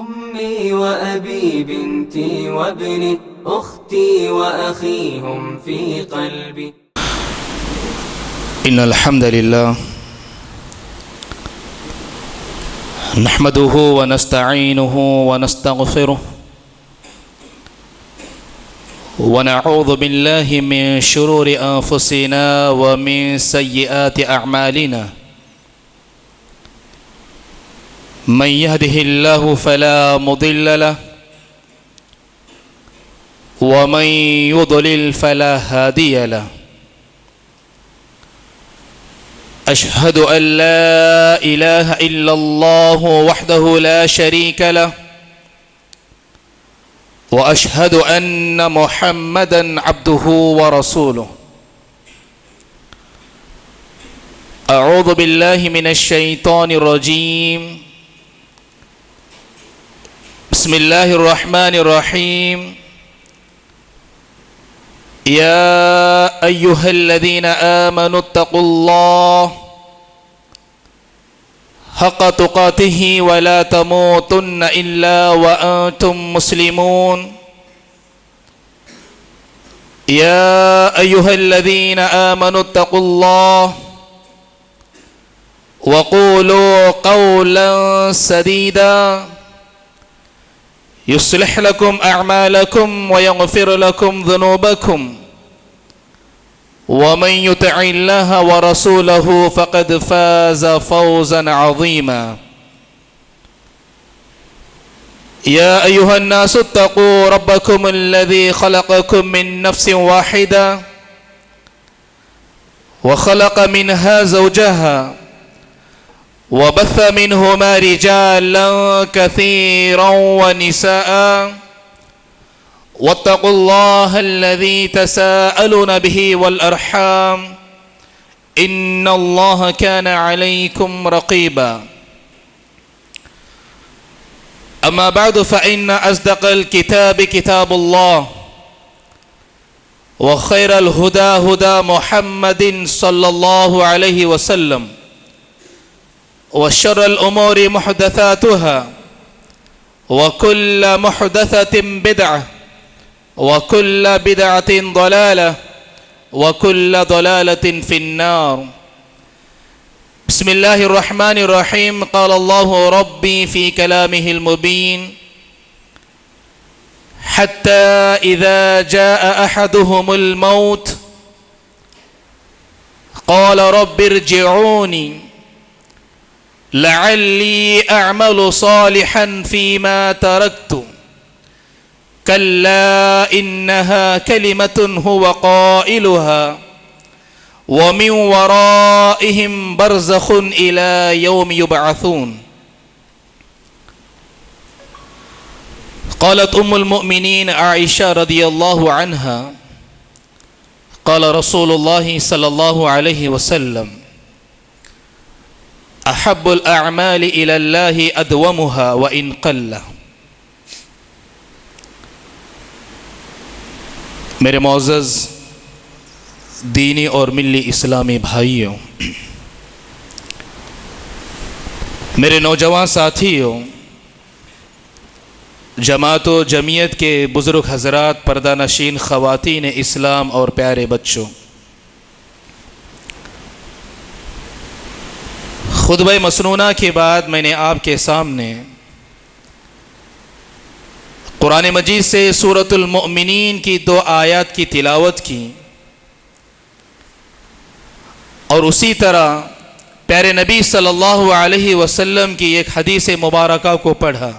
أمي وأبي بنتي وابني أختي وأخي هم في قلبي. إن الحمد لله نحمده ونستعينه ونستغفره ونعوذ بالله من شرور أنفسنا ومن سيئات أعمالنا. من يهده الله فلا مضل له ومن يضلل فلا هادي له. أشهد أن لا إله إلا الله وحده لا شريك له وأشهد أن محمدا عبده ورسوله. أعوذ بالله من الشيطان الرجيم. بسم الله الرحمن الرحيم. يا أيها الذين آمنوا اتقوا الله حق تقاته ولا تموتن إلا وأنتم مسلمون. يا أيها الذين آمنوا اتقوا الله وقولوا قولا سديدا يصلح لكم أعمالكم ويغفر لكم ذنوبكم ومن يطع الله ورسوله فقد فاز فوزا عظيما. يا أيها الناس اتقوا ربكم الذي خلقكم من نفس واحدة وخلق منها زوجها وبث منهما رجالا كثيرا ونساء واتقوا الله الذي تساءلون به والأرحام إن الله كان عليكم رقيبا. أما بعد فإن أصدق الكتاب كتاب الله وخير الهدى هدى محمد صلى الله عليه وسلم وشر الأمور محدثاتها وكل محدثة بدعة وكل بدعة ضلالة وكل ضلالة في النار. بسم الله الرحمن الرحيم. قال الله ربي في كلامه المبين حتى إذا جاء أحدهم الموت قال رب ارجعوني لعلي أعمل صالحا فيما تركت كلا إنها كلمة هو قائلها ومن ورائهم برزخ إلى يوم يبعثون. قالت أم المؤمنين عائشة رضي الله عنها قال رسول الله صلى الله عليه وسلم احب الاعمال الى الله ادومها وان قل. میرے معزز دینی اور ملی اسلامی بھائیوں، میرے نوجوان ساتھیوں، جماعت و جمعیت کے بزرگ حضرات، پردہ نشین خواتین اسلام اور پیارے بچوں، خطبہ مسنونہ کے بعد میں نے آپ کے سامنے قرآن مجید سے سورۃ المؤمنین کی 2 آیات کی تلاوت کی اور اسی طرح پیارے نبی صلی اللہ علیہ وسلم کی ایک حدیث مبارکہ کو پڑھا.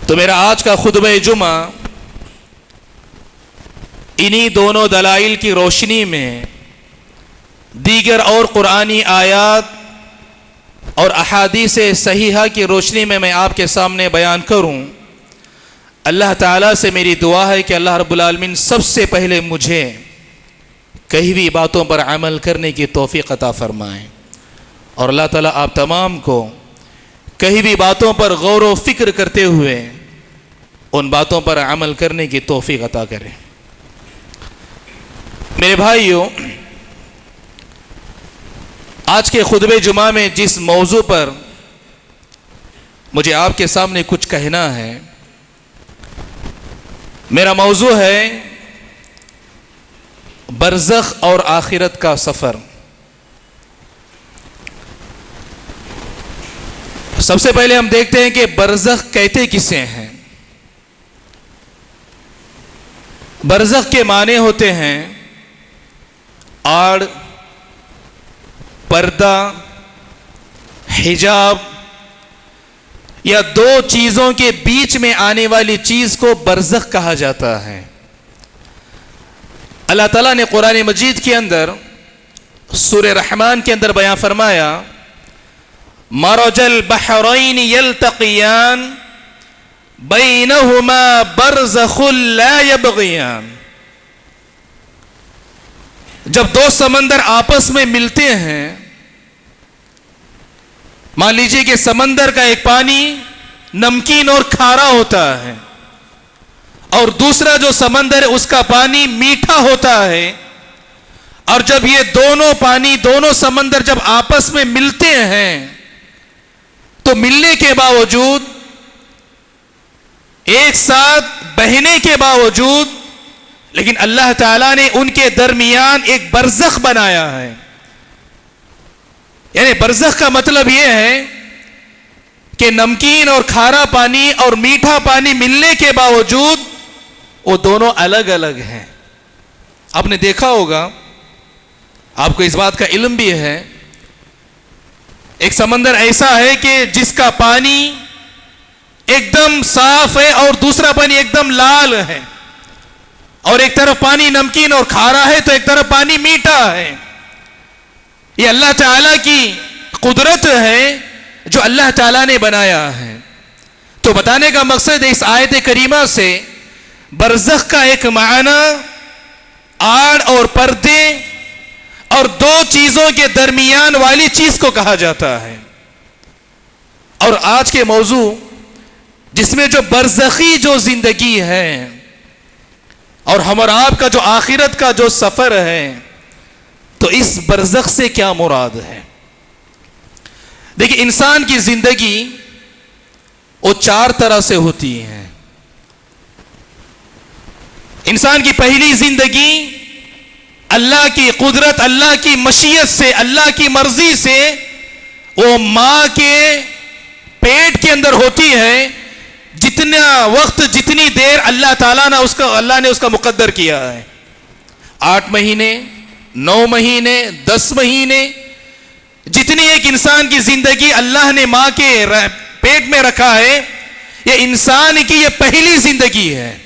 تو میرا آج کا خطبہ جمعہ انہی دونوں دلائل کی روشنی میں دیگر اور قرآنی آیات اور احادیث صحیحہ کی روشنی میں آپ کے سامنے بیان کروں. اللہ تعالیٰ سے میری دعا ہے کہ اللہ رب العالمین سب سے پہلے مجھے کہی ہوئی باتوں پر عمل کرنے کی توفیق عطا فرمائیں، اور اللہ تعالیٰ آپ تمام کو کہی ہوئی باتوں پر غور و فکر کرتے ہوئے ان باتوں پر عمل کرنے کی توفیق عطا کریں. میرے بھائیوں، آج کے خطبہ جمعہ میں جس موضوع پر مجھے آپ کے سامنے کچھ کہنا ہے. میرا موضوع ہے برزخ اور آخرت کا سفر. سب سے پہلے ہم دیکھتے ہیں کہ برزخ کہتے کسے ہیں. برزخ کے معنی ہوتے ہیں آڑ، پردہ، حجاب، یا دو چیزوں کے بیچ میں آنے والی چیز کو برزخ کہا جاتا ہے. اللہ تعالیٰ نے قرآن مجید کے اندر سورہ رحمان کے اندر بیان فرمایا مرج البحرین یلتقیان بینہما برزخ لا یبغیان. جب دو سمندر آپس میں ملتے ہیں، مان لیجئے کہ سمندر کا ایک پانی نمکین اور کھارا ہوتا ہے اور دوسرا جو سمندر ہے اس کا پانی میٹھا ہوتا ہے، اور جب یہ دونوں پانی، دونوں سمندر جب آپس میں ملتے ہیں تو ملنے کے باوجود، ایک ساتھ بہنے کے باوجود، لیکن اللہ تعالیٰ نے ان کے درمیان ایک برزخ بنایا ہے. یعنی برزخ کا مطلب یہ ہے کہ نمکین اور کھارا پانی اور میٹھا پانی ملنے کے باوجود وہ دونوں الگ الگ ہیں. آپ نے دیکھا ہوگا، آپ کو اس بات کا علم بھی ہے، ایک سمندر ایسا ہے کہ جس کا پانی ایک دم صاف ہے اور دوسرا پانی ایک دم لال ہے، اور ایک طرف پانی نمکین اور کھارا ہے تو ایک طرف پانی میٹھا ہے. یہ اللہ تعالیٰ کی قدرت ہے جو اللہ تعالیٰ نے بنایا ہے. تو بتانے کا مقصد اس آیت کریمہ سے برزخ کا ایک معنی آڑ اور پردے اور دو چیزوں کے درمیان والی چیز کو کہا جاتا ہے. اور آج کے موضوع جس میں جو برزخی جو زندگی ہے اور ہم اور آپ کا جو آخرت کا جو سفر ہے، تو اس برزخ سے کیا مراد ہے؟ دیکھیں، انسان کی زندگی وہ چار طرح سے ہوتی ہے. انسان کی پہلی زندگی اللہ کی قدرت، اللہ کی مشیت سے، اللہ کی مرضی سے وہ ماں کے پیٹ کے اندر ہوتی ہے. جتنا وقت، جتنی دیر اللہ تعالیٰ نے اس کا مقدر کیا ہے، 8 مہینے، 9 مہینے، 10 مہینے، جتنی ایک انسان کی زندگی اللہ نے ماں کے پیٹ میں رکھا ہے، یہ انسان کی یہ پہلی زندگی ہے.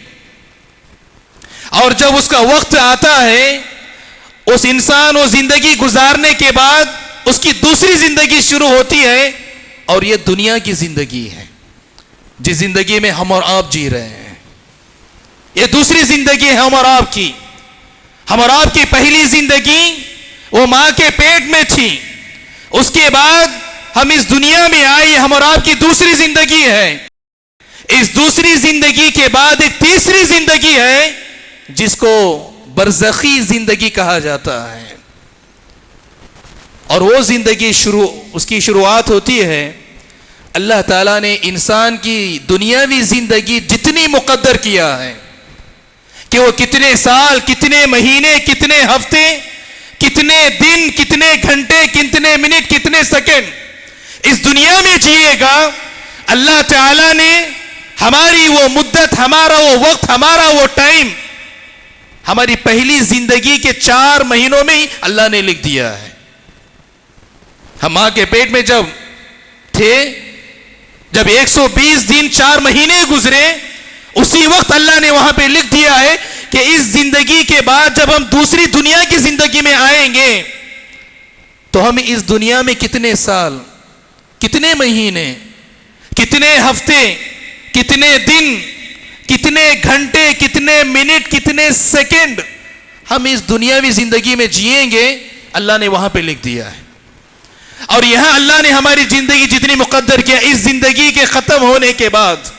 اور جب اس کا وقت آتا ہے، اس انسان وہ زندگی گزارنے کے بعد اس کی دوسری زندگی شروع ہوتی ہے، اور یہ دنیا کی زندگی ہے جس زندگی میں ہم اور آپ جی رہے ہیں. یہ دوسری زندگی ہے ہم اور آپ کی. ہم اور آپ کی پہلی زندگی وہ ماں کے پیٹ میں تھی، اس کے بعد ہم اس دنیا میں آئے، ہم اور آپ کی دوسری زندگی ہے. اس دوسری زندگی کے بعد ایک تیسری زندگی ہے جس کو برزخی زندگی کہا جاتا ہے. اور وہ زندگی اس کی شروعات ہوتی ہے، اللہ تعالیٰ نے انسان کی دنیاوی زندگی جتنی مقدر کیا ہے کہ وہ کتنے سال، کتنے مہینے، کتنے ہفتے، کتنے دن، کتنے گھنٹے، کتنے منٹ، کتنے سیکنڈ اس دنیا میں جیے گا، اللہ تعالیٰ نے ہماری وہ مدت، ہمارا وہ وقت، ہمارا وہ ٹائم ہماری پہلی زندگی کے 4 مہینوں میں ہی اللہ نے لکھ دیا ہے. ہم ماں کے پیٹ میں جب تھے، جب 120 دن 4 مہینے گزرے، اسی وقت اللہ نے وہاں پہ لکھ دیا ہے کہ اس زندگی کے بعد جب ہم دوسری دنیا کی زندگی میں آئیں گے تو ہم اس دنیا میں کتنے سال، کتنے مہینے، کتنے ہفتے، کتنے دن، کتنے گھنٹے، کتنے منٹ، کتنے سیکنڈ ہم اس دنیاوی زندگی میں جیئیں گے، اللہ نے وہاں پہ لکھ دیا ہے. اور یہاں اللہ نے ہماری زندگی جتنی مقدر کیا، اس زندگی کے ختم ہونے کے بعد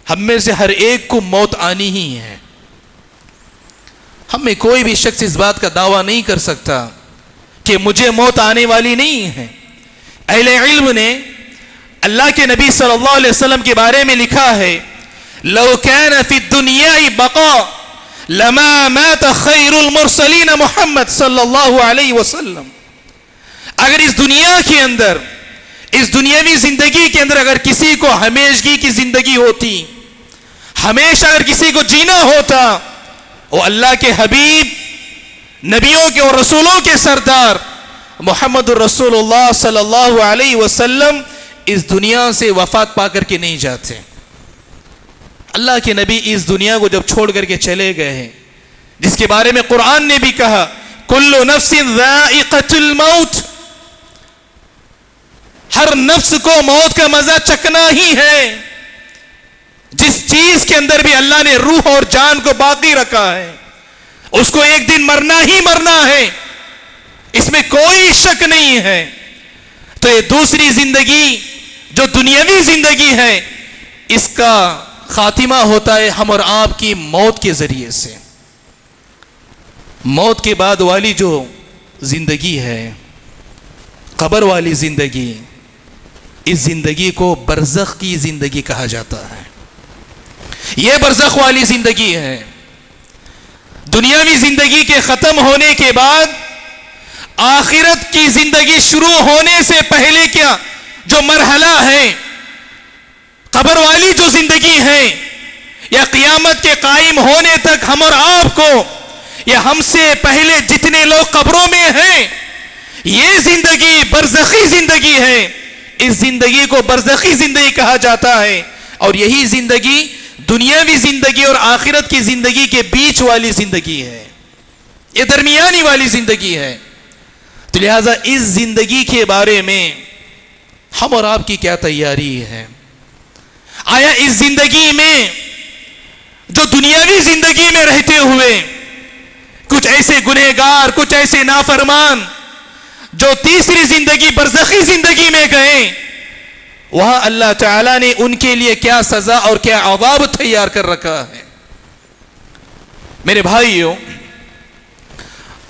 ہم میں سے ہر ایک کو موت آنی ہی ہے. ہم میں کوئی بھی شخص اس بات کا دعویٰ نہیں کر سکتا کہ مجھے موت آنے والی نہیں ہے. اہل علم نے اللہ کے نبی صلی اللہ علیہ وسلم کے بارے میں لکھا ہے لو كان في الدنيا بقاء لما مات خیر المرسلین محمد صلی اللہ علیہ وسلم. اگر اس دنیا کے اندر، اس دنیاوی زندگی کے اندر اگر کسی کو ہمیشگی کی زندگی ہوتی، ہمیشہ اگر کسی کو جینا ہوتا، وہ اللہ کے حبیب، نبیوں کے اور رسولوں کے سردار محمد الرسول اللہ صلی اللہ علیہ وسلم اس دنیا سے وفات پا کر کے نہیں جاتے. اللہ کے نبی اس دنیا کو جب چھوڑ کر کے چلے گئے ہیں، جس کے بارے میں قرآن نے بھی کہا کل نفس ذائقۃ الموت، ہر نفس کو موت کا مزہ چکنا ہی ہے. جس چیز کے اندر بھی اللہ نے روح اور جان کو باقی رکھا ہے، اس کو ایک دن مرنا ہی مرنا ہے، اس میں کوئی شک نہیں ہے. تو یہ دوسری زندگی جو دنیاوی زندگی ہے، اس کا خاتمہ ہوتا ہے ہم اور آپ کی موت کے ذریعے سے. موت کے بعد والی جو زندگی ہے، قبر والی زندگی، اس زندگی کو برزخ کی زندگی کہا جاتا ہے. یہ برزخ والی زندگی ہے. دنیاوی زندگی کے ختم ہونے کے بعد آخرت کی زندگی شروع ہونے سے پہلے کیا جو مرحلہ ہے، قبر والی جو زندگی ہے، یا قیامت کے قائم ہونے تک ہم اور آپ کو، یا ہم سے پہلے جتنے لوگ قبروں میں ہیں، یہ زندگی برزخی زندگی ہے. اس زندگی کو برزخی زندگی کہا جاتا ہے. اور یہی زندگی دنیاوی زندگی اور آخرت کی زندگی کے بیچ والی زندگی ہے، یہ درمیانی والی زندگی ہے. تو لہذا اس زندگی کے بارے میں ہم اور آپ کی کیا تیاری ہے؟ آیا اس زندگی میں جو دنیاوی زندگی میں رہتے ہوئے کچھ ایسے گنہگار، کچھ ایسے نافرمان جو تیسری زندگی برزخی زندگی میں گئے، وہاں اللہ تعالیٰ نے ان کے لیے کیا سزا اور کیا عذاب تیار کر رکھا ہے؟ میرے بھائیوں،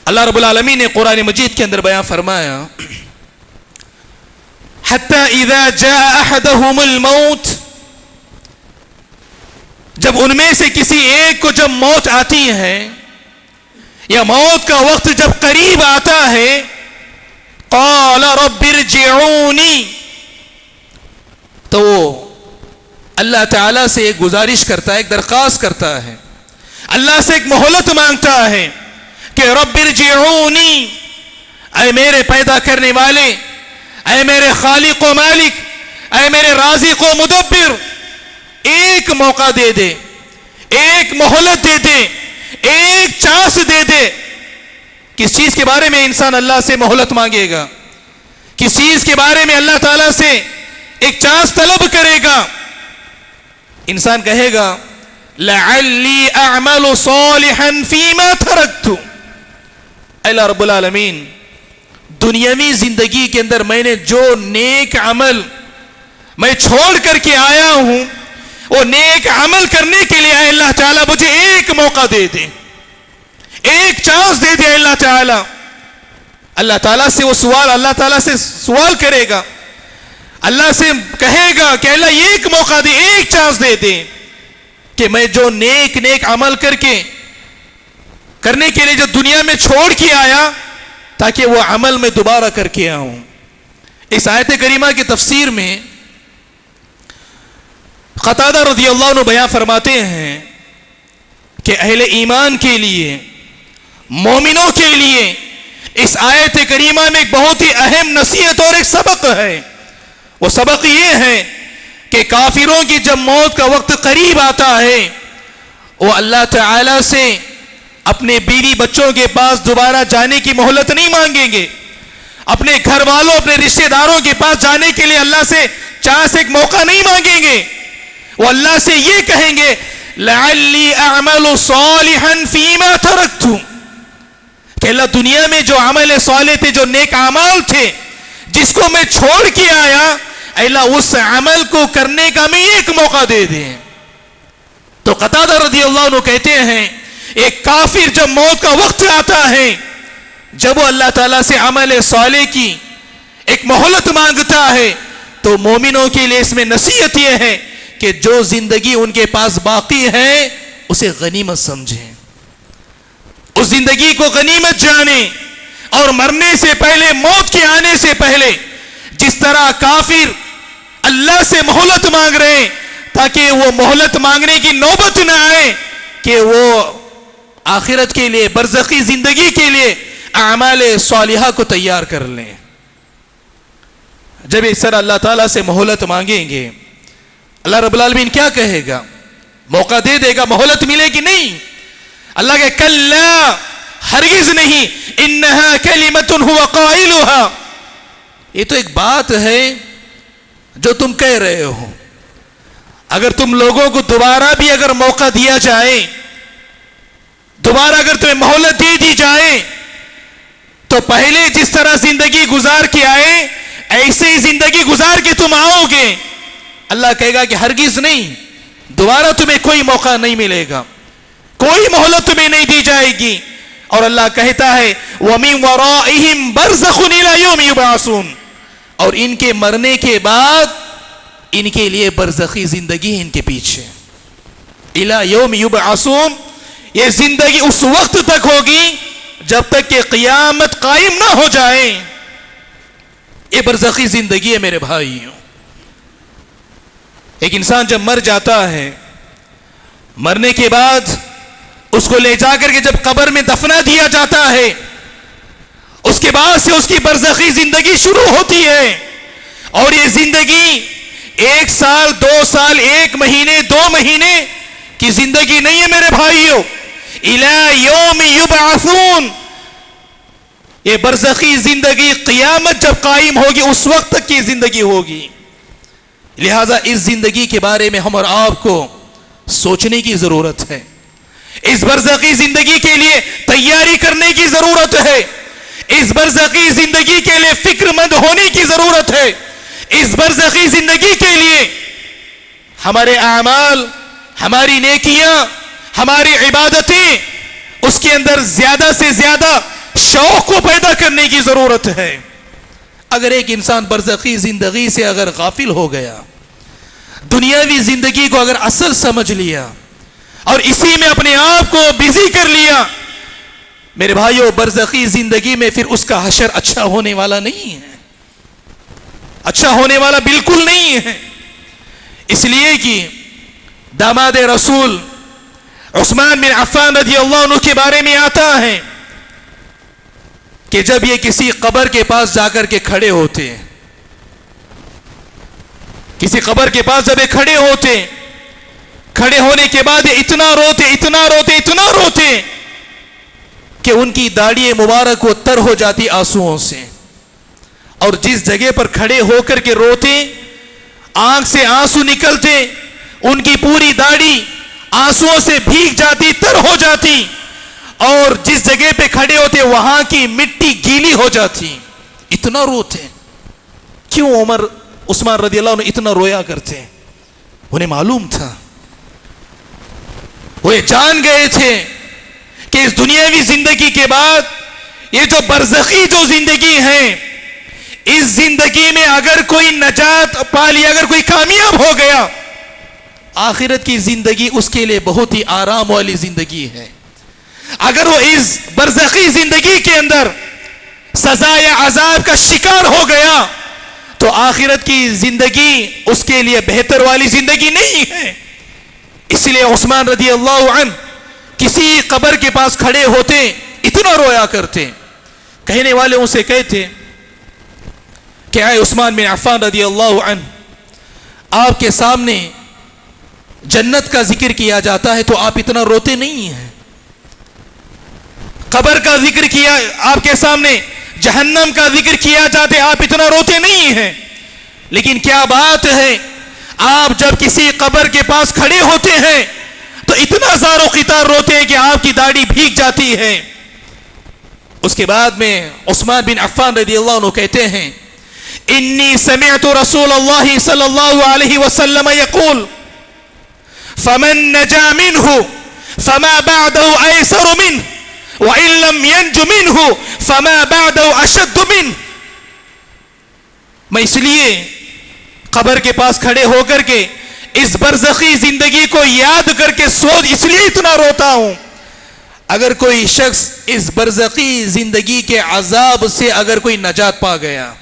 اللہ رب العالمین نے قرآن مجید کے اندر بیان فرمایا حتی اذا جاء احدهم الموت، جب ان میں سے کسی ایک کو جب موت آتی ہے یا موت کا وقت جب قریب آتا ہے، قال رب ارجعونی، تو وہ اللہ تعالیٰ سے ایک گزارش کرتا ہے، ایک درخواست کرتا ہے، اللہ سے ایک مہلت مانگتا ہے کہ رب ارجعونی، اے میرے پیدا کرنے والے، اے میرے خالق و مالک، اے میرے رازق و مدبر، ایک موقع دے دے، ایک مہلت دے دے، ایک چانس دے دے. کس چیز کے بارے میں انسان اللہ سے مہلت مانگے گا؟ کس چیز کے بارے میں اللہ تعالیٰ سے ایک چانس طلب کرے گا؟ انسان کہے گا لعلی اعمل صالحا فیما ترکت. اللہ رب العالمین، دنیاوی زندگی کے اندر میں نے جو نیک عمل میں چھوڑ کر کے آیا ہوں، وہ نیک عمل کرنے کے لیے اے اللہ تعالیٰ مجھے ایک موقع دے دے، ایک چانس دے دے. اللہ تعالیٰ، اللہ تعالیٰ سے وہ سوال، اللہ تعالیٰ سے سوال کرے گا، اللہ سے کہے گا کہ اللہ یہ ایک موقع دے، ایک چانس دے دے کہ میں جو نیک عمل کرنے کے لیے جو دنیا میں چھوڑ کے آیا، تاکہ وہ عمل میں دوبارہ کر کے آؤں. اس آیت کریمہ کی تفسیر میں قتادہ رضی اللہ عنہ بیان فرماتے ہیں کہ اہل ایمان کے لیے، مومنوں کے لیے اس آیت کریمہ میں ایک بہت ہی اہم نصیحت اور ایک سبق ہے. وہ سبق یہ ہے کہ کافروں کی جب موت کا وقت قریب آتا ہے، وہ اللہ تعالی سے اپنے بیوی بچوں کے پاس دوبارہ جانے کی مہلت نہیں مانگیں گے، اپنے گھر والوں، اپنے رشتہ داروں کے پاس جانے کے لیے اللہ سے چانس ایک موقع نہیں مانگیں گے. وہ اللہ سے یہ کہیں گے لعلی اعمل صالحا فیما ترکت، کہ اللہ دنیا میں جو عمل صالح تھے، جو نیک اعمال تھے، جس کو میں چھوڑ کے آیا، اللہ اس عمل کو کرنے کا میں ایک موقع دے دیں. تو قتادہ رضی اللہ عنہ کہتے ہیں ایک کافر جب موت کا وقت آتا ہے، جب وہ اللہ تعالیٰ سے عمل صالح کی ایک مہلت مانگتا ہے، تو مومنوں کے لیے اس میں نصیحت یہ ہے کہ جو زندگی ان کے پاس باقی ہے اسے غنیمت سمجھیں، اس زندگی کو غنیمت جانیں، اور مرنے سے پہلے، موت کے آنے سے پہلے جس طرح کافر اللہ سے مہلت مانگ رہے ہیں تاکہ وہ مہلت مانگنے کی نوبت نہ آئے کہ وہ آخرت کے لیے، برزخی زندگی کے لیے اعمال صالحہ کو تیار کر لیں. جب اس طرح اللہ تعالیٰ سے مہلت مانگیں گے، اللہ رب العالمین کیا کہے گا؟ موقع دے دے گا، مہلت ملے گی نہیں. اللہ کہ کلا، ہرگز نہیں، انہا کلمۃ هو قائلها، یہ تو ایک بات ہے جو تم کہہ رہے ہو. اگر تم لوگوں کو دوبارہ بھی اگر موقع دیا جائے، دوبارہ اگر تمہیں مہلت دے دی جائے، تو پہلے جس طرح زندگی گزار کے آئے ایسے ہی زندگی گزار کے تم آؤ گے. اللہ کہے گا کہ ہرگز نہیں، دوبارہ تمہیں کوئی موقع نہیں ملے گا، کوئی مہلت تمہیں نہیں دی جائے گی. اور اللہ کہتا ہے وَمِن وَرَائِهِمْ بَرْزَخٌ إِلَى يَوْمِ يُبْعَثُونَ، اور ان کے مرنے کے بعد ان کے لیے برزخی زندگی ان کے پیچھے. إِلَى يَوْمِ يُبْعَثُونَ، یہ زندگی اس وقت تک ہوگی جب تک کہ قیامت قائم نہ ہو جائے. یہ برزخی زندگی ہے میرے بھائیوں. ایک انسان جب مر جاتا ہے، مرنے کے بعد اس کو لے جا کر کے جب قبر میں دفنا دیا جاتا ہے، اس کے بعد سے اس کی برزخی زندگی شروع ہوتی ہے. اور یہ زندگی 1 سال 2 سال 1 مہینے 2 مہینے کی زندگی نہیں ہے میرے بھائیوں. اِلَى يَوْمِ يُبْعَثُونَ، یہ برزخی زندگی قیامت جب قائم ہوگی اس وقت تک کی زندگی ہوگی. لہذا اس زندگی کے بارے میں ہم اور آپ کو سوچنے کی ضرورت ہے. اس برزخی زندگی کے لیے تیاری کرنے کی ضرورت ہے. اس برزخی زندگی کے لیے فکر مند ہونے کی ضرورت ہے. اس برزخی زندگی کے لیے ہمارے اعمال، ہماری نیکیاں، ہماری عبادتیں، اس کے اندر زیادہ سے زیادہ شوق کو پیدا کرنے کی ضرورت ہے. اگر ایک انسان برزخی زندگی سے اگر غافل ہو گیا، دنیاوی زندگی کو اگر اصل سمجھ لیا اور اسی میں اپنے آپ کو بزی کر لیا، میرے بھائیوں برزخی زندگی میں پھر اس کا حشر اچھا ہونے والا نہیں ہے، اچھا ہونے والا بالکل نہیں ہے. اس لیے کہ داماد رسول عثمان بن عفان رضی اللہ عنہ کے بارے میں آتا ہے کہ جب یہ کسی قبر کے پاس جا کر کے کھڑے ہوتے، کسی قبر کے پاس جب یہ کھڑے ہوتے، کھڑے ہونے کے بعد یہ اتنا روتے کہ ان کی داڑھی مبارک وہ تر ہو جاتی آنسوؤں سے. اور جس جگہ پر کھڑے ہو کر کے روتے، آنکھ سے آنسو نکلتے، ان کی پوری داڑھی آنسوؤں سے بھیگ جاتی، تر ہو جاتی، اور جس جگہ پہ کھڑے ہوتے وہاں کی مٹی گیلی ہو جاتی. اتنا روتے. کیوں عثمان رضی اللہ عنہ اتنا رویا کرتے؟ انہیں معلوم تھا، وہ جان گئے تھے کہ اس دنیاوی زندگی کے بعد یہ جو برزخی جو زندگی ہے، اس زندگی میں اگر کوئی نجات پا لی، اگر کوئی کامیاب ہو گیا، آخرت کی زندگی اس کے لیے بہت ہی آرام والی زندگی ہے. اگر وہ اس برزخی زندگی کے اندر سزا یا عذاب کا شکار ہو گیا تو آخرت کی زندگی اس کے لیے بہتر والی زندگی نہیں ہے. اس لیے عثمان رضی اللہ عنہ کسی قبر کے پاس کھڑے ہوتے اتنا رویا کرتے. کہنے والے ان سے کہتے کہ اے عثمان بن عفان رضی اللہ عنہ، آپ کے سامنے جنت کا ذکر کیا جاتا ہے تو آپ اتنا روتے نہیں ہیں. قبر کا ذکر کیا آپ کے سامنے، جہنم کا ذکر کیا جاتے آپ اتنا روتے نہیں ہیں. لیکن کیا بات ہے، آپ جب کسی قبر کے پاس کھڑے ہوتے ہیں تو اتنا زار و قطار روتے ہیں کہ آپ کی داڑھی بھیگ جاتی ہے. اس کے بعد میں عثمان بن عفان رضی اللہ عنہ کہتے ہیں انی سمعت رسول اللہ صلی اللہ علیہ وسلم یقول فمن نجا منه فما بعده ایسر منه وَإِن لَّمْ يَنْجُ مِنْهُ فَمَا بَعْدَهُ أَشَدُّ مِنْهُ. میں اس لیے قبر کے پاس کھڑے ہو کر کے اس برزخی زندگی کو یاد کر کے سوچ اس لیے اتنا روتا ہوں. اگر کوئی شخص اس برزخی زندگی کے عذاب سے اگر کوئی نجات پا گیا،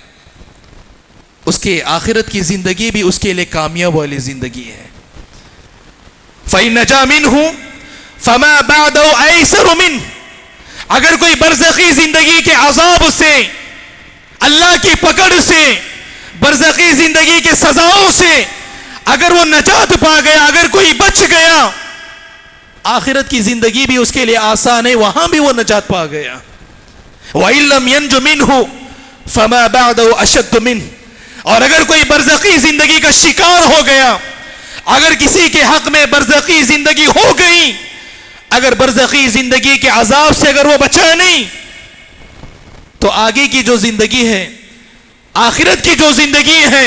اس کے آخرت کی زندگی بھی اس کے لیے کامیاب والی زندگی ہے. فَإِن نَجَا مِنْهُ فَمَا بَعْدَهُ أَيْسَرُ مِنْهُ. اگر کوئی برزخی زندگی کے عذاب سے، اللہ کی پکڑ سے، برزخی زندگی کے سزاؤں سے اگر وہ نجات پا گیا، اگر کوئی بچ گیا، آخرت کی زندگی بھی اس کے لیے آسان ہے، وہاں بھی وہ نجات پا گیا. وَإِن لَّمْ يَنْجُ مِنْهُ فَمَا بَعْدَهُ أَشَدُّ مِنْهُ. اور اگر کوئی برزخی زندگی کا شکار ہو گیا، اگر کسی کے حق میں برزخی زندگی ہو گئی، اگر برزخی زندگی کے عذاب سے اگر وہ بچا نہیں، تو آگے کی جو زندگی ہے، آخرت کی جو زندگی ہے،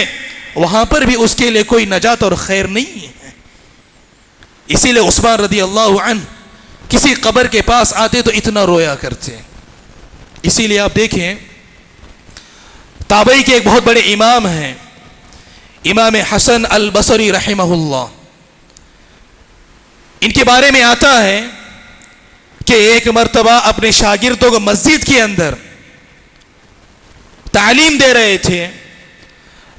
وہاں پر بھی اس کے لیے کوئی نجات اور خیر نہیں ہے. اسی لیے عثمان رضی اللہ عنہ کسی قبر کے پاس آتے تو اتنا رویا کرتے. اسی لیے آپ دیکھیں تابعی کے ایک بہت بڑے امام ہیں، امام حسن البصری رحمہ اللہ. ان کے بارے میں آتا ہے کہ ایک مرتبہ اپنے شاگردوں کو مسجد کے اندر تعلیم دے رہے تھے،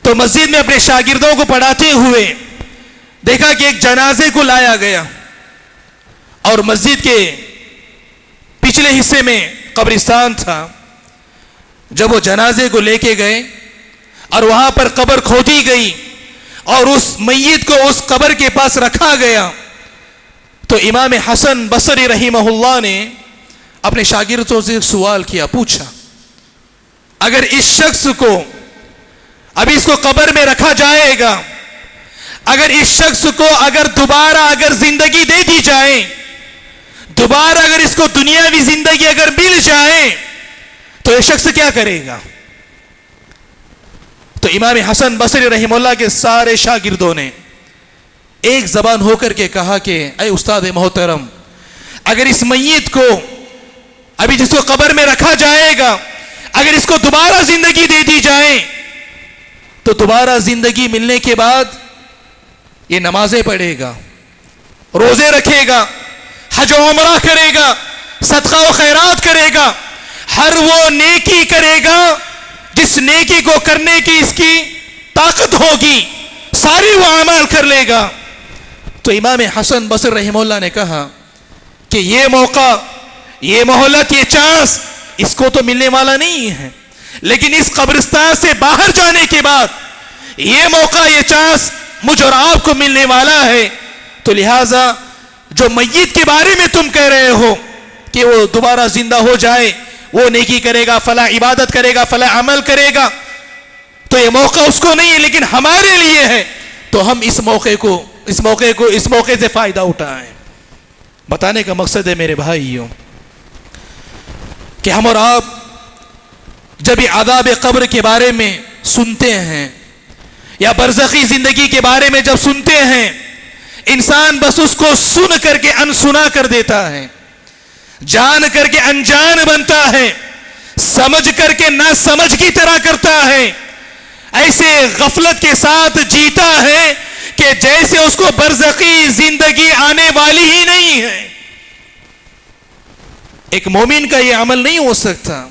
تو مسجد میں اپنے شاگردوں کو پڑھاتے ہوئے دیکھا کہ ایک جنازے کو لایا گیا، اور مسجد کے پچھلے حصے میں قبرستان تھا. جب وہ جنازے کو لے کے گئے اور وہاں پر قبر کھودی گئی اور اس میت کو اس قبر کے پاس رکھا گیا، تو امام حسن بصری رحمہ اللہ نے اپنے شاگردوں سے سوال کیا، پوچھا اگر اس شخص کو ابھی اس کو قبر میں رکھا جائے گا، اگر اس شخص کو اگر دوبارہ اگر زندگی دے دی جائے، دوبارہ اگر اس کو دنیاوی زندگی اگر مل جائے، تو یہ شخص کیا کرے گا؟ تو امام حسن بصری رحمہ اللہ کے سارے شاگردوں نے ایک زبان ہو کر کے کہا کہ اے استاد محترم، اگر اس میت کو ابھی جس کو قبر میں رکھا جائے گا، اگر اس کو دوبارہ زندگی دے دی جائے، تو دوبارہ زندگی ملنے کے بعد یہ نمازیں پڑھے گا، روزے رکھے گا، حج و عمرہ کرے گا، صدقہ و خیرات کرے گا، ہر وہ نیکی کرے گا جس نیکی کو کرنے کی اس کی طاقت ہوگی، ساری وہ اعمال کر لے گا. تو امام حسن بصری رحمہ اللہ نے کہا کہ یہ موقع، یہ مہلت، یہ چانس اس کو تو ملنے والا نہیں ہے، لیکن اس قبرستان سے باہر جانے کے بعد یہ موقع، یہ چانس مجھ اور آپ کو ملنے والا ہے. تو لہٰذا جو میت کے بارے میں تم کہہ رہے ہو کہ وہ دوبارہ زندہ ہو جائے، وہ نیکی کرے گا، فلاں عبادت کرے گا، فلاں عمل کرے گا، تو یہ موقع اس کو نہیں ہے، لیکن ہمارے لیے ہے. تو ہم اس موقع سے فائدہ اٹھائیں. بتانے کا مقصد ہے میرے بھائیوں کہ ہم اور آپ جب یہ عذاب قبر کے بارے میں سنتے ہیں یا برزخی زندگی کے بارے میں جب سنتے ہیں، انسان بس اس کو سن کر کے انسنا کر دیتا ہے، جان کر کے انجان بنتا ہے، سمجھ کر کے نہ سمجھ کی طرح کرتا ہے، ایسے غفلت کے ساتھ جیتا ہے کہ جیسے اس کو برزخی زندگی آنے والی ہی نہیں ہے. ایک مومن کا یہ عمل نہیں ہو سکتا،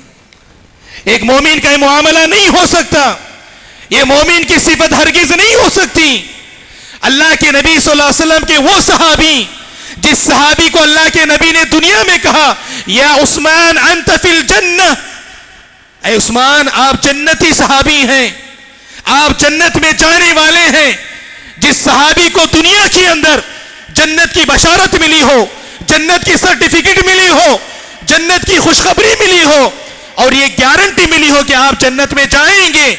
ایک مومن کا یہ معاملہ نہیں ہو سکتا، یہ مومن کی صفت ہرگز نہیں ہو سکتی. اللہ کے نبی صلی اللہ علیہ وسلم کے وہ صحابی، جس صحابی کو اللہ کے نبی نے دنیا میں کہا یا عثمان انت فی الجنہ، اے عثمان آپ جنتی صحابی ہیں، آپ جنت میں جانے والے ہیں. جس صحابی کو دنیا کے اندر جنت کی بشارت ملی ہو، جنت کی سرٹیفکیٹ ملی ہو، جنت کی خوشخبری ملی ہو، اور یہ گارنٹی ملی ہو کہ آپ جنت میں جائیں گے،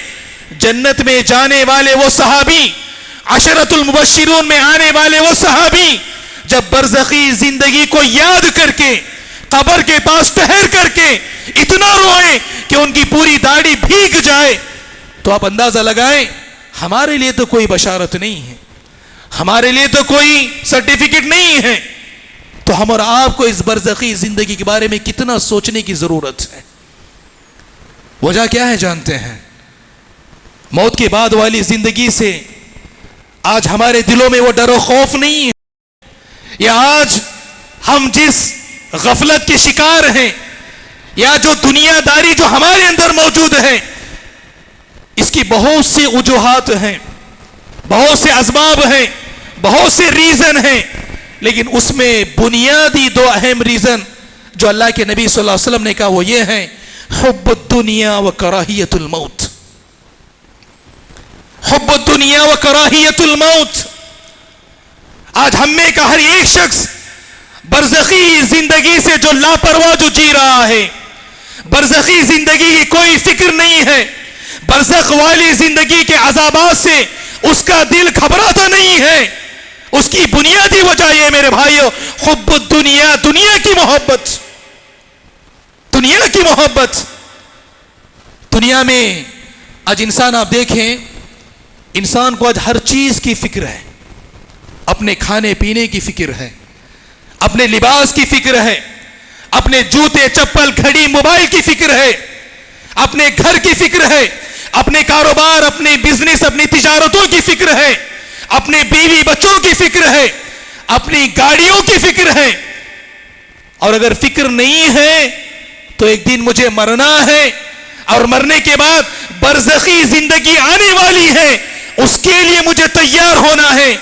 جنت میں جانے والے وہ صحابی، عشرۃ المبشرون میں آنے والے وہ صحابی، جب برزخی زندگی کو یاد کر کے قبر کے پاس ٹھہر کر کے اتنا روئے کہ ان کی پوری داڑھی بھیگ جائے، تو آپ اندازہ لگائیں ہمارے لیے تو کوئی بشارت نہیں ہے، ہمارے لیے تو کوئی سرٹیفکیٹ نہیں ہے، تو ہم اور آپ کو اس برزخی زندگی کے بارے میں کتنا سوچنے کی ضرورت ہے. وجہ کیا ہے جانتے ہیں؟ موت کے بعد والی زندگی سے آج ہمارے دلوں میں وہ ڈر و خوف نہیں ہے، یا آج ہم جس غفلت کے شکار ہیں، یا جو دنیا داری جو ہمارے اندر موجود ہے، اس کی بہت سی وجوہات ہیں، بہت سے اسباب ہیں، بہت سے ریزن ہیں، لیکن اس میں بنیادی دو اہم ریزن جو اللہ کے نبی صلی اللہ علیہ وسلم نے کہا وہ یہ ہیں: حب الدنیا و کراہیت الموت. حب الدنیا و کراہیت الموت. آج ہم میں کا ہر ایک شخص برزخی زندگی سے جو لاپرواہ جو جی رہا ہے، برزخی زندگی کی کوئی فکر نہیں ہے، برزخ والی زندگی کے عذابات سے اس کا دل گھبراتا نہیں ہے. اس کی بنیادی وجہ یہ میرے بھائیو، حب الدنیا، دنیا کی محبت. دنیا کی محبت. دنیا میں آج انسان، آپ دیکھیں، انسان کو آج ہر چیز کی فکر ہے. اپنے کھانے پینے کی فکر ہے، اپنے لباس کی فکر ہے، اپنے جوتے چپل گھڑی موبائل کی فکر ہے، اپنے گھر کی فکر ہے، اپنے کاروبار، اپنے بزنس، اپنی تجارتوں کی فکر ہے، اپنے بیوی بچوں کی فکر ہے، اپنی گاڑیوں کی فکر ہے. اور اگر فکر نہیں ہے تو ایک دن مجھے مرنا ہے، اور مرنے کے بعد برزخی زندگی آنے والی ہے، اس کے لیے مجھے تیار ہونا ہے.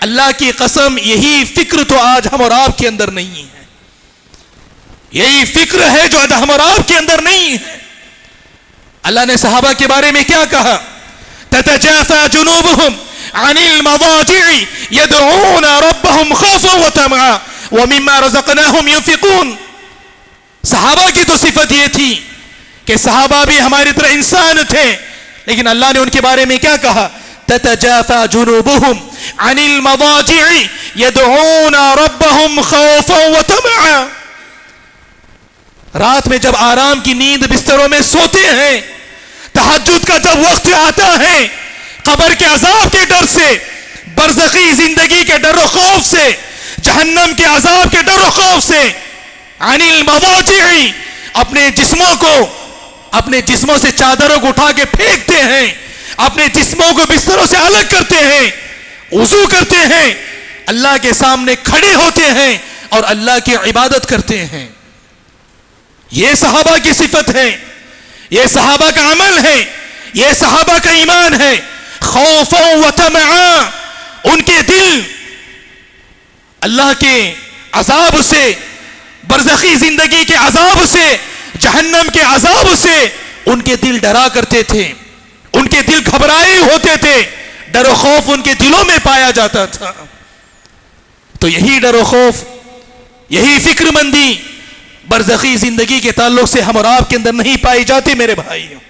اللہ کی قسم یہی فکر تو آج ہم اور آپ کے اندر نہیں ہے. یہی فکر ہے جو آج ہم اور آپ کے اندر نہیں ہے. اللہ نے صحابہ کے بارے میں کیا کہا؟ تتجافى جنوبهم عن المضاجع يدعون ربهم خوفا وطمعا ومما رزقناهم ينفقون. صحابہ کی تو صفت یہ تھی کہ صحابہ بھی ہماری طرح انسان تھے، لیکن اللہ نے ان کے بارے میں کیا کہا؟ تتجافى جنوبهم عن المضاجع يدعون ربهم خوفا وطمعا. رات میں جب آرام کی نیند بستروں میں سوتے ہیں، تہجد کا جب وقت آتا ہے، قبر کے عذاب کے ڈر سے، برزخی زندگی کے ڈر و خوف سے، جہنم کے عذاب کے ڈر و خوف سے، عن المضاجع، اپنے جسموں کو، اپنے جسموں سے چادروں کو اٹھا کے پھینکتے ہیں، اپنے جسموں کو بستروں سے الگ کرتے ہیں، وضو کرتے ہیں، اللہ کے سامنے کھڑے ہوتے ہیں اور اللہ کی عبادت کرتے ہیں. یہ صحابہ کی صفت ہے، یہ صحابہ کا عمل ہے، یہ صحابہ کا ایمان ہے. خوفا و طمعا، ان کے دل اللہ کے عذاب سے، برزخی زندگی کے عذاب سے، جہنم کے عذاب سے ان کے دل ڈرا کرتے تھے، ان کے دل گھبرائے ہوتے تھے، ڈر و خوف ان کے دلوں میں پایا جاتا تھا. تو یہی ڈر و خوف، یہی فکر مندی برزخی زندگی کے تعلق سے ہم اور آپ کے اندر نہیں پائی جاتی میرے بھائیوں.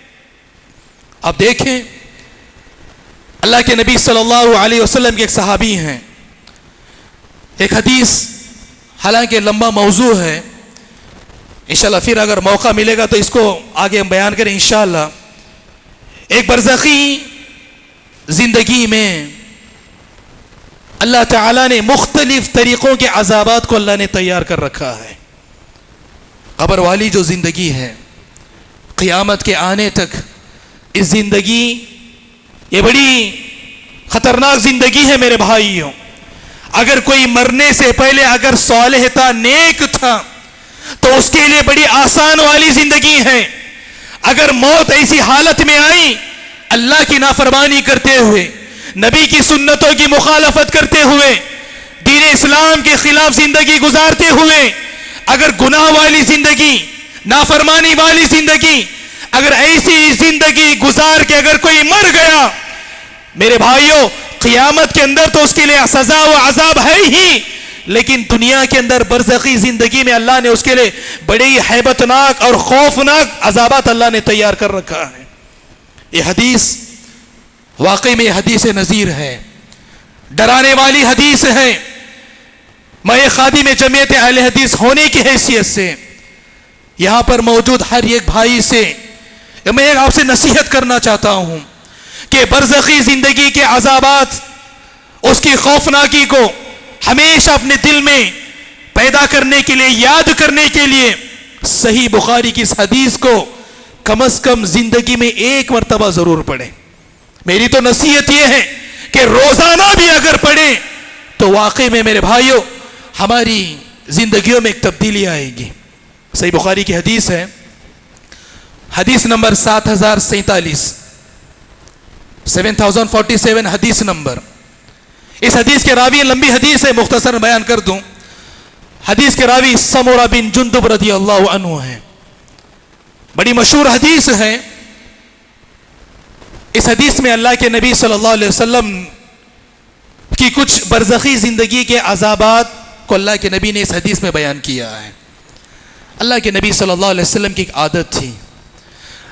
آپ دیکھیں، اللہ کے نبی صلی اللہ علیہ وسلم کے ایک صحابی ہیں. ایک حدیث حالانکہ لمبا موضوع ہے، انشاءاللہ پھر اگر موقع ملے گا تو اس کو آگے ہم بیان کریں انشاءاللہ. ایک برزخی زندگی میں اللہ تعالیٰ نے مختلف طریقوں کے عذابات کو اللہ نے تیار کر رکھا ہے. قبر والی جو زندگی ہے، قیامت کے آنے تک اس زندگی یہ بڑی خطرناک زندگی ہے میرے بھائیوں. اگر کوئی مرنے سے پہلے اگر صالح تھا، نیک تھا، تو اس کے لیے بڑی آسان والی زندگی ہے. اگر موت ایسی حالت میں آئی، اللہ کی نافرمانی کرتے ہوئے، نبی کی سنتوں کی مخالفت کرتے ہوئے، دین اسلام کے خلاف زندگی گزارتے ہوئے، اگر گناہ والی زندگی، نافرمانی والی زندگی، اگر ایسی زندگی گزار کے اگر کوئی مر گیا، میرے بھائیوں قیامت کے اندر تو اس کے لیے سزا و عذاب ہے ہی، لیکن دنیا کے اندر برزخی زندگی میں اللہ نے اس کے لیے بڑی ہیبتناک اور خوفناک عذابات اللہ نے تیار کر رکھا ہے. یہ حدیث واقعی میں حدیث نذیر ہے، ڈرانے والی حدیث ہے. میں خادم جمعیت اہل حدیث ہونے کی حیثیت سے یہاں پر موجود ہر ایک بھائی سے میں آپ سے نصیحت کرنا چاہتا ہوں کہ برزخی زندگی کے عذابات، اس کی خوفناکی کو ہمیشہ اپنے دل میں پیدا کرنے کے لیے، یاد کرنے کے لیے صحیح بخاری کی اس حدیث کو کم از کم زندگی میں ایک مرتبہ ضرور پڑھیں. میری تو نصیحت یہ ہے کہ روزانہ بھی اگر پڑھیں تو واقعی میں میرے بھائیوں ہماری زندگیوں میں ایک تبدیلی آئے گی. صحیح بخاری کی حدیث ہے، حدیث نمبر 7047، 7047 حدیث نمبر. اس حدیث کے راوی، لمبی حدیث ہے، مختصر بیان کر دوں. حدیث کے راوی سمرہ بن جندب رضی اللہ عنہ ہیں. بڑی مشہور حدیث ہے. اس حدیث میں اللہ کے نبی صلی اللہ علیہ وسلم کی کچھ برزخی زندگی کے عذابات کو اللہ کے نبی نے اس حدیث میں بیان کیا ہے. اللہ کے نبی صلی اللہ علیہ وسلم کی ایک عادت تھی.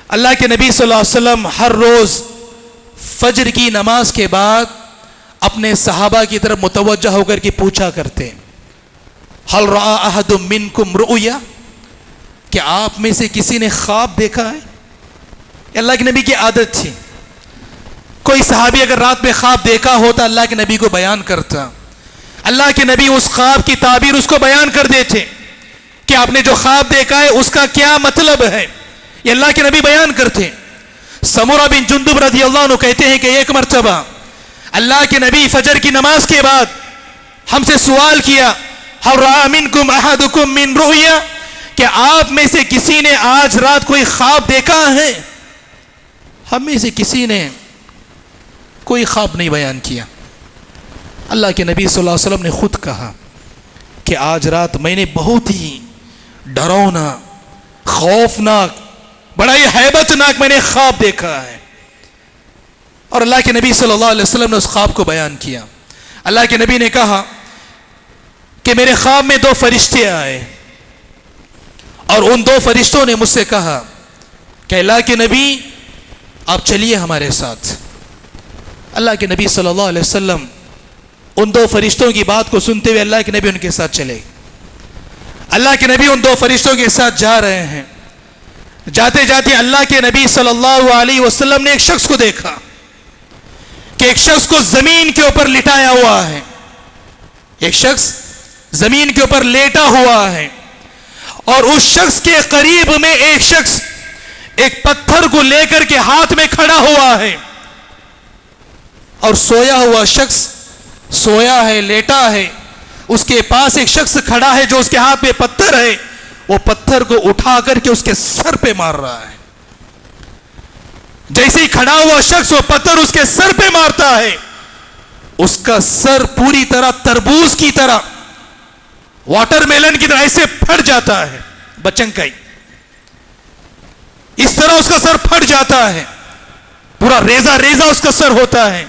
اللہ کے نبی صلی اللہ علیہ وسلم ہر روز فجر کی نماز کے بعد اپنے صحابہ کی طرف متوجہ ہو کر کے پوچھا کرتے، ہل رأى احد منکم رؤیا، کہ آپ میں سے کسی نے خواب دیکھا ہے؟ اللہ کے نبی کی عادت تھی. کوئی صحابی اگر رات میں خواب دیکھا ہوتا اللہ کے نبی کو بیان کرتا. اللہ کے نبی اس خواب کی تعبیر اس کو بیان کر دیتے کہ آپ نے جو خواب دیکھا ہے اس کا کیا مطلب ہے، یہ اللہ کے نبی بیان کرتے. سمرہ بن جندب رضی اللہ عنہ کہتے ہیں کہ ایک مرتبہ اللہ کے نبی فجر کی نماز کے بعد ہم سے سوال کیا، ہل رأى منکم احدکم من رؤیا، کہ آپ میں سے کسی نے آج رات کوئی خواب دیکھا ہے؟ ہم میں سے کسی نے کوئی خواب نہیں بیان کیا. اللہ کے نبی صلی اللہ علیہ وسلم نے خود کہا کہ آج رات میں نے بہت ہی ڈراؤنا، خوفناک، بڑا ہی ہیبتناک میں نے خواب دیکھا ہے. اور اللہ کے نبی صلی اللہ علیہ وسلم نے اس خواب کو بیان کیا. اللہ کے نبی نے کہا کہ میرے خواب میں 2 فرشتے آئے اور ان 2 فرشتوں نے مجھ سے کہا کہ اللہ کے نبی آپ چلیے ہمارے ساتھ. اللہ کے نبی صلی اللہ علیہ وسلم ان 2 فرشتوں کی بات کو سنتے ہوئے اللہ کے نبی ان کے ساتھ چلے. اللہ کے نبی ان 2 فرشتوں کے ساتھ جا رہے ہیں. جاتے جاتے اللہ کے نبی صلی اللہ علیہ وسلم نے ایک شخص کو دیکھا کہ ایک شخص کو زمین کے اوپر لٹایا ہوا ہے. ایک شخص زمین کے اوپر لیٹا ہوا ہے اور اس شخص کے قریب میں ایک شخص ایک پتھر کو لے کر کے ہاتھ میں کھڑا ہوا ہے. اور سویا ہوا شخص سویا ہے، لیٹا ہے، اس کے پاس ایک شخص کھڑا ہے جو اس کے ہاتھ میں پتھر ہے، وہ پتھر کو اٹھا کر کے اس کے سر پہ مار رہا ہے. جیسے ہی کھڑا ہوا شخص وہ پتھر اس کے سر پہ مارتا ہے، اس کا سر پوری طرح تربوز کی طرح، واٹر میلن کی طرح ایسے پھٹ جاتا ہے، بچنکائی اس طرح اس کا سر پھٹ جاتا ہے، پورا ریزہ ریزہ اس کا سر ہوتا ہے.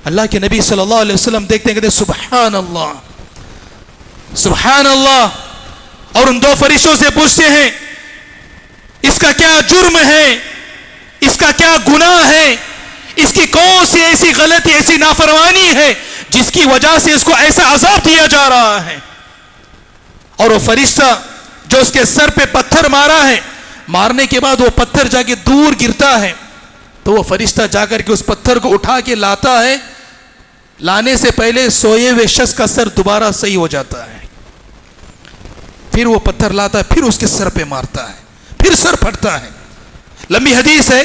اللہ کے نبی صلی اللہ علیہ وسلم دیکھتے ہیں، کہتے ہیں سبحان اللہ سبحان اللہ. اور ان 2 فرشتوں سے پوچھتے ہیں اس کا کیا جرم ہے، اس کا کیا گناہ ہے، اس کی کون سی ایسی غلطی، ایسی نافرمانی ہے جس کی وجہ سے اس کو ایسا عذاب دیا جا رہا ہے. اور وہ فرشتہ جو اس کے سر پہ پتھر مارا ہے، مارنے کے بعد وہ پتھر جا کے دور گرتا ہے تو وہ فرشتہ جا کر کے اس پتھر کو اٹھا کے لاتا ہے. لانے سے پہلے سوئے ہوئے شخص کا سر دوبارہ صحیح ہو جاتا ہے. پھر وہ پتھر لاتا ہے، پھر اس کے سر پہ مارتا ہے، پھر سر پھٹتا ہے. لمبی حدیث ہے،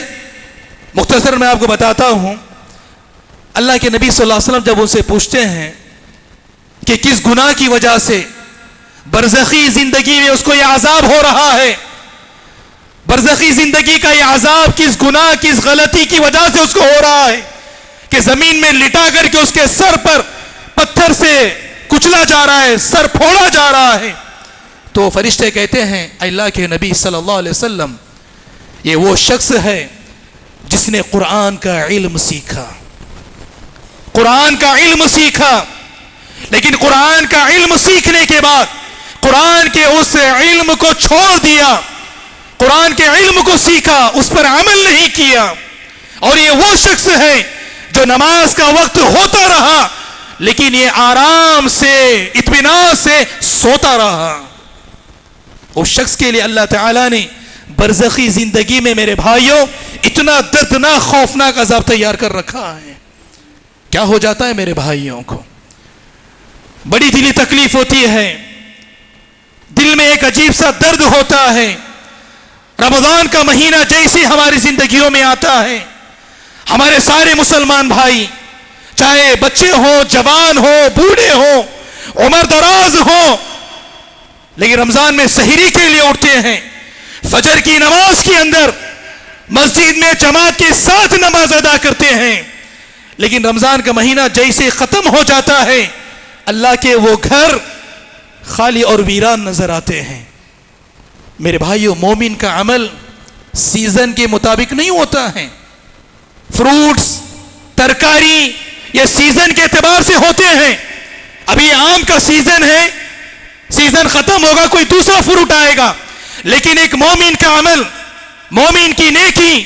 مختصر میں آپ کو بتاتا ہوں. اللہ کے نبی صلی اللہ علیہ وسلم جب ان سے پوچھتے ہیں کہ کس گناہ کی وجہ سے برزخی زندگی میں اس کو یہ عذاب ہو رہا ہے، برزخی زندگی کا یہ عذاب کس گناہ، کس غلطی کی وجہ سے اس کو ہو رہا ہے کہ زمین میں لٹا کر کے اس کے سر پر پتھر سے کچلا جا رہا ہے، سر پھوڑا جا رہا ہے. تو فرشتے کہتے ہیں اللہ کے نبی صلی اللہ علیہ وسلم یہ وہ شخص ہے جس نے قرآن کا علم سیکھا، قرآن کا علم سیکھا، لیکن قرآن کا علم سیکھنے کے بعد قرآن کے اس علم کو چھوڑ دیا، قرآن کے علم کو سیکھا، اس پر عمل نہیں کیا. اور یہ وہ شخص ہے جو نماز کا وقت ہوتا رہا لیکن یہ آرام سے اطمینان سے سوتا رہا. اس شخص کے لیے اللہ تعالیٰ نے برزخی زندگی میں میرے بھائیوں اتنا دردناک خوفناک عذاب تیار کر رکھا ہے. کیا ہو جاتا ہے میرے بھائیوں کو؟ بڑی دلی تکلیف ہوتی ہے، دل میں ایک عجیب سا درد ہوتا ہے. رمضان کا مہینہ جیسے ہماری زندگیوں میں آتا ہے ہمارے سارے مسلمان بھائی، چاہے بچے ہوں، جوان ہوں، بوڑھے ہوں، عمر دراز ہوں، لیکن رمضان میں سحری کے لیے اٹھتے ہیں، فجر کی نماز کے اندر مسجد میں جماعت کے ساتھ نماز ادا کرتے ہیں، لیکن رمضان کا مہینہ جیسے ختم ہو جاتا ہے اللہ کے وہ گھر خالی اور ویران نظر آتے ہیں۔ میرے بھائیو، مومن کا عمل سیزن کے مطابق نہیں ہوتا ہے۔ فروٹس، ترکاری یہ سیزن کے اعتبار سے ہوتے ہیں۔ ابھی آم کا سیزن ہے، سیزن ختم ہوگا کوئی دوسرا فروٹ آئے گا، لیکن ایک مومن کا عمل، مومن کی نیکی،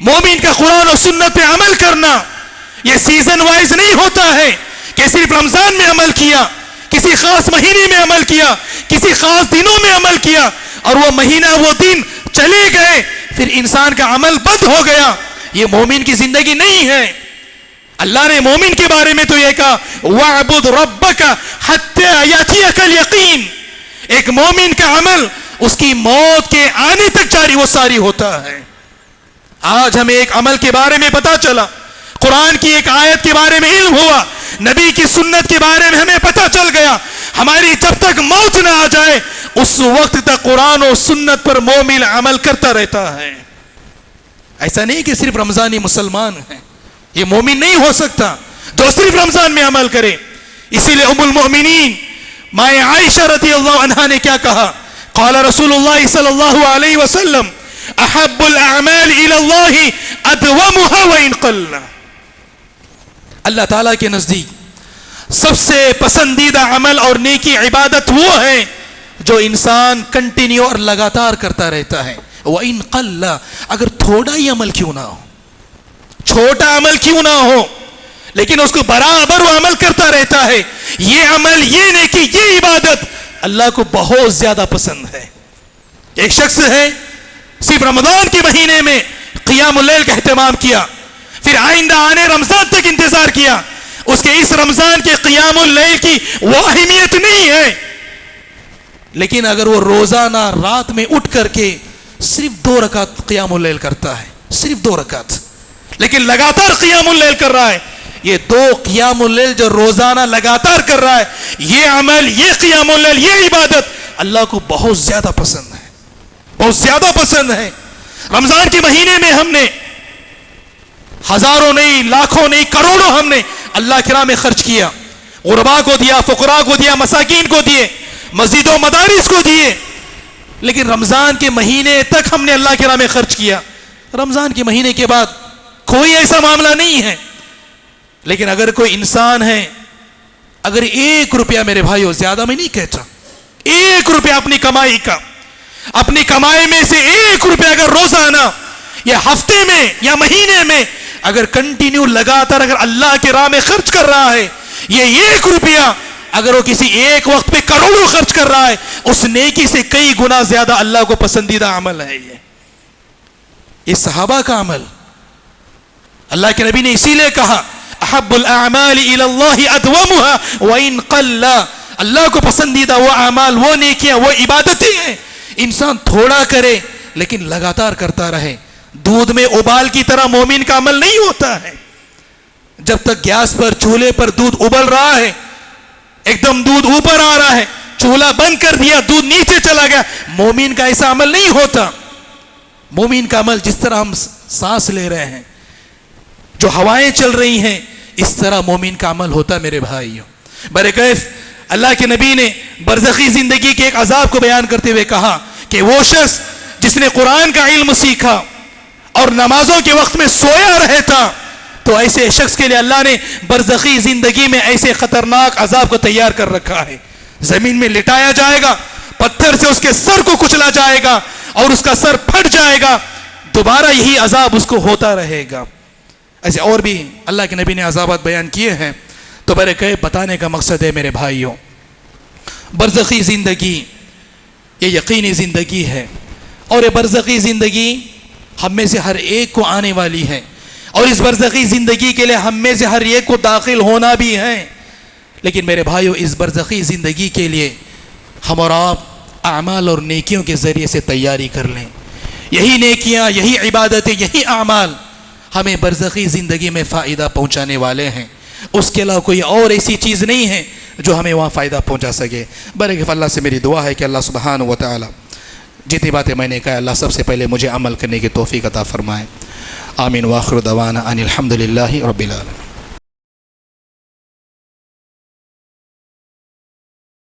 مومن کا قرآن و سنت پہ عمل کرنا یہ سیزن وائز نہیں ہوتا ہے کہ صرف رمضان میں عمل کیا، کسی خاص مہینے میں عمل کیا، کسی خاص دنوں میں عمل کیا اور وہ مہینہ وہ دن چلے گئے پھر انسان کا عمل بند ہو گیا۔ یہ مومن کی زندگی نہیں ہے۔ اللہ نے مومن کے بارے میں تو یہ کہا وَاعْبُدْ رَبَّكَ حَتَّى يَأْتِيَكَ الْيَقِينُ۔ ایک مومن کا عمل اس کی موت کے آنے تک جاری و ساری ہوتا ہے۔ آج ہمیں ایک عمل کے بارے میں پتا چلا، قرآن کی ایک آیت کے بارے میں علم ہوا، نبی کی سنت کے بارے میں ہمیں پتا چل گیا، ہماری جب تک موت نہ آ جائے اس وقت تک قرآن و سنت پر مومن عمل کرتا رہتا ہے۔ ایسا نہیں کہ صرف رمضانی مسلمان ہیں، یہ مومن نہیں ہو سکتا جو صرف رمضان میں عمل کرے۔ اسی لیے ام المؤمنین مائیں عائشہ رضی اللہ عنہا نے کیا کہا؟ قال رسول اللہ صلی اللہ علیہ وسلم احب الاعمال الى اللہ ادومها وان قل۔ اللہ تعالیٰ کے نزدیک سب سے پسندیدہ عمل اور نیکی عبادت وہ ہے جو انسان کنٹینیو اور لگاتار کرتا رہتا ہے۔ وَإِن قَلَّ، اگر تھوڑا ہی عمل کیوں نہ ہو، چھوٹا عمل کیوں نہ ہو، لیکن اس کو برابر وہ عمل کرتا رہتا ہے۔ یہ عمل، یہ نیکی، یہ عبادت اللہ کو بہت زیادہ پسند ہے۔ ایک شخص ہے صرف رمضان کے مہینے میں قیام اللیل کا اہتمام کیا، پھر آئندہ آنے رمضان تک انتظار کیا، اس کے اس رمضان کے قیام اللیل کی وہ اہمیت نہیں ہے، لیکن اگر وہ روزانہ رات میں اٹھ کر کے صرف 2 رکعت قیام اللیل کرتا ہے، صرف 2 رکعت، لیکن لگاتار قیام اللیل کر رہا ہے، یہ 2 قیام اللیل جو روزانہ لگاتار کر رہا ہے، یہ عمل، یہ قیام اللیل، یہ عبادت اللہ کو بہت زیادہ پسند ہے، بہت زیادہ پسند ہے۔ رمضان کے مہینے میں ہم نے ہزاروں نہیں، لاکھوں نہیں، کروڑوں ہم نے اللہ کی راہ میں خرچ کیا، غربا کو دیا، فقراء کو دیا، مساکین کو دیے، مسجد و مدارس کو دیے، لیکن رمضان کے مہینے تک ہم نے اللہ کی راہ میں خرچ کیا۔ رمضان کے مہینے کے بعد کوئی ایسا معاملہ نہیں ہے۔ لیکن اگر کوئی انسان ہے، اگر 1 روپیہ، میرے بھائیو زیادہ میں نہیں کہتا، 1 روپیہ اپنی کمائی کا، اپنی کمائی میں سے 1 روپیہ اگر روزانہ یا ہفتے میں یا مہینے میں اگر کنٹینیو لگاتار اگر اللہ کے راہ میں خرچ کر رہا ہے، یہ 1 روپیہ اگر وہ کسی ایک وقت پہ کروڑوں خرچ کر رہا ہے، اس نیکی سے کئی گنا زیادہ اللہ کو پسندیدہ عمل ہے۔ یہ صحابہ کا عمل، اللہ کے نبی نے اسی لیے کہا احب الاعمال الى اللہ ادومها وان قل۔ اللہ کو پسندیدہ وہ اعمال، وہ نیکیاں، وہ عبادتیں ہیں انسان تھوڑا کرے لیکن لگاتار کرتا رہے۔ دودھ میں ابال کی طرح مومن کا عمل نہیں ہوتا ہے۔ جب تک گیس پر، چولہے پر دودھ ابل رہا ہے، ایک دم دودھ اوپر آ رہا ہے، چولہا بند کر دیا، دودھ نیچے چلا گیا، مومن کا ایسا عمل نہیں ہوتا۔ مومن کا عمل جس طرح ہم سانس لے رہے ہیں، جو ہوائیں چل رہی ہیں، اس طرح مومن کا عمل ہوتا ہے۔ میرے بھائیوں، برکیف اللہ کے نبی نے برزخی زندگی کے ایک عذاب کو بیان کرتے ہوئے کہا کہ وہ شخص جس نے قرآن کا علم سیکھا اور نمازوں کے وقت میں سویا رہتا، تو ایسے شخص کے لیے اللہ نے برزخی زندگی میں ایسے خطرناک عذاب کو تیار کر رکھا ہے۔ زمین میں لٹایا جائے گا، پتھر سے اس کے سر کو کچلا جائے گا اور اس کا سر پھٹ جائے گا، دوبارہ یہی عذاب اس کو ہوتا رہے گا۔ ایسے اور بھی اللہ کے نبی نے عذابات بیان کیے ہیں۔ تو میرے کہے بتانے کا مقصد ہے میرے بھائیوں، برزخی زندگی یہ یقینی زندگی ہے، اور یہ برزخی زندگی ہم میں سے ہر ایک کو آنے والی ہے، اور اس برزخی زندگی کے لیے ہم میں سے ہر ایک کو داخل ہونا بھی ہے۔ لیکن میرے بھائیوں، اس برزخی زندگی کے لیے ہم اور آپ اعمال اور نیکیوں کے ذریعے سے تیاری کر لیں۔ یہی نیکیاں، یہی عبادتیں، یہی اعمال ہمیں برزخی زندگی میں فائدہ پہنچانے والے ہیں، اس کے علاوہ کوئی اور ایسی چیز نہیں ہے جو ہمیں وہاں فائدہ پہنچا سکے۔ برکت اللہ سے میری دعا ہے کہ اللہ سبحانہ و تعالی جتنی باتیں میں نے کہا اللہ سب سے پہلے مجھے عمل کرنے کی توفیق عطا فرمائے۔ آمین۔ وآخر دعوانا ان الحمد للہ رب العالمین۔